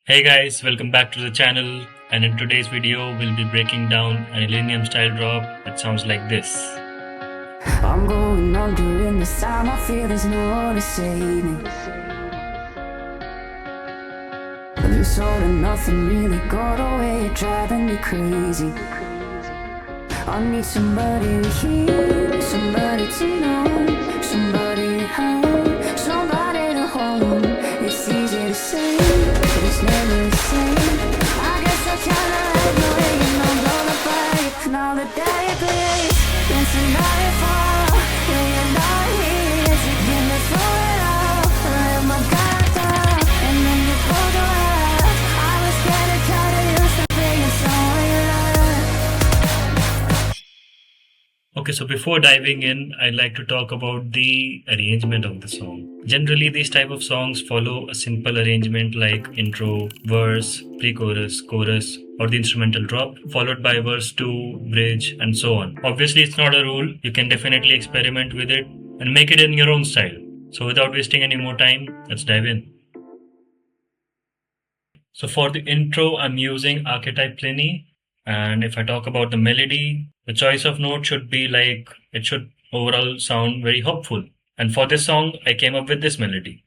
Hey guys, welcome back to the channel, and in today's video we'll be breaking down an Illenium-style drop that sounds like this. I'm going on during this time, I feel there's no one to save me. This all and nothing really got away, driving me crazy. I need somebody to hear, somebody to know, somebody to have, somebody to hold. It's easy to say, but it's never the same. I guess I kinda like the way you know I'm gonna fight. Now the day plays, then somebody fall. When you're not here to get me through it all, I let my guard down, and then you pulled away. I was getting kinda used to being someone you love. Okay, so before diving in, I'd like to talk about the arrangement of the song. Generally, these type of songs follow a simple arrangement like intro, verse, pre-chorus, chorus, or the instrumental drop, followed by verse 2, bridge, and so on. Obviously, it's not a rule. You can definitely experiment with it and make it in your own style. So without wasting any more time, let's dive in. So for the intro, I'm using archetype Pliny. And if I talk about the melody, the choice of note should be like, it should overall sound very hopeful. And for this song, I came up with this melody.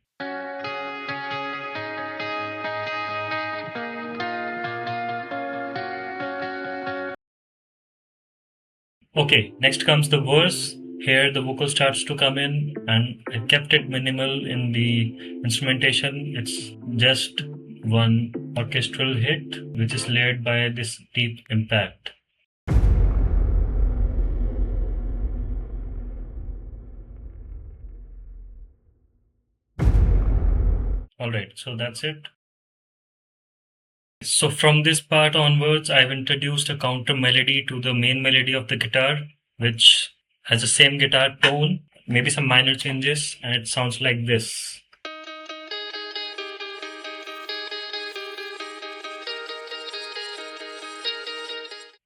Okay, next comes the verse. Here the vocal starts to come in, and I kept it minimal in the instrumentation. It's just one orchestral hit, which is layered by this deep impact. Alright, so that's it. So from this part onwards, I've introduced a counter melody to the main melody of the guitar, which has the same guitar tone, maybe some minor changes, and it sounds like this.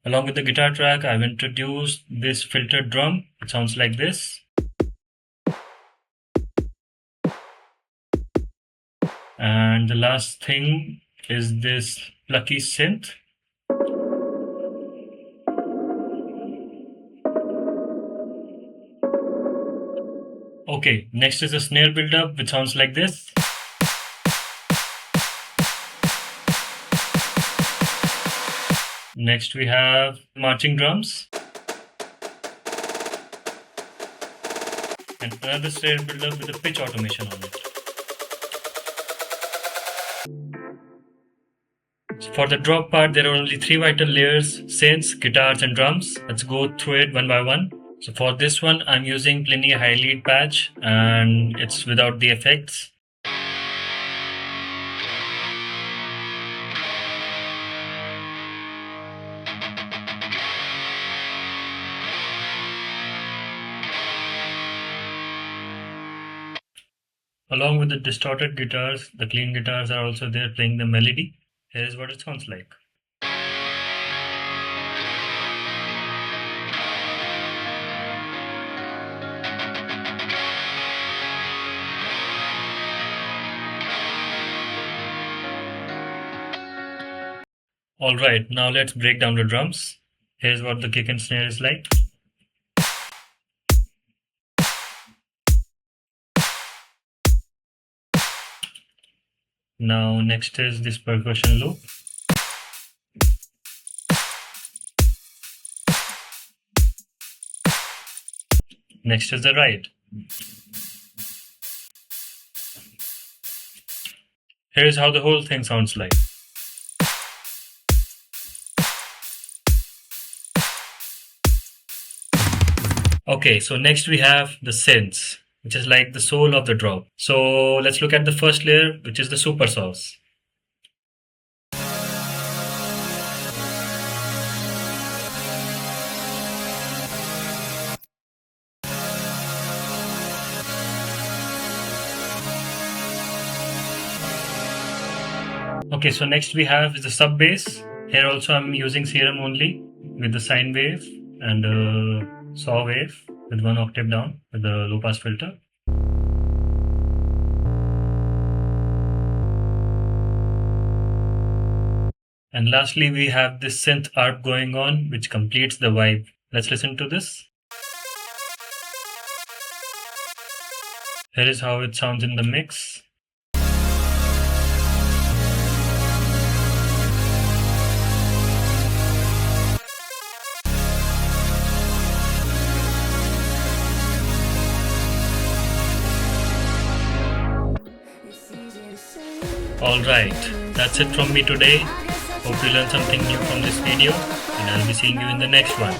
Along with the guitar track, I've introduced this filtered drum. It sounds like this. And the last thing is this plucky synth. Okay, next is a snare build-up, which sounds like this. Next we have marching drums. And another snare build-up with a pitch automation on it. For the drop part, there are only three vital layers: synths, guitars, and drums. Let's go through it one by one. So for this one, I'm using Pliny High Lead patch, and it's without the effects. Along with the distorted guitars, the clean guitars are also there playing the melody. Here's what it sounds like. Alright, now let's break down the drums. Here's what the kick and snare is like. Now next is this percussion loop. Next is the ride. Here's how the whole thing sounds like. Okay, so next we have the synths, which is like the soul of the drop. So let's look at the first layer, which is the super sauce. Okay, so next we have is the sub bass. Here also I'm using serum only with the sine wave and saw wave with 1 octave down with the low pass filter. And lastly, we have this synth ARP going on, which completes the vibe. Let's listen to this. Here is how it sounds in the mix. Alright, that's it from me today. Hope you learned something new from this video, and I'll be seeing you in the next one.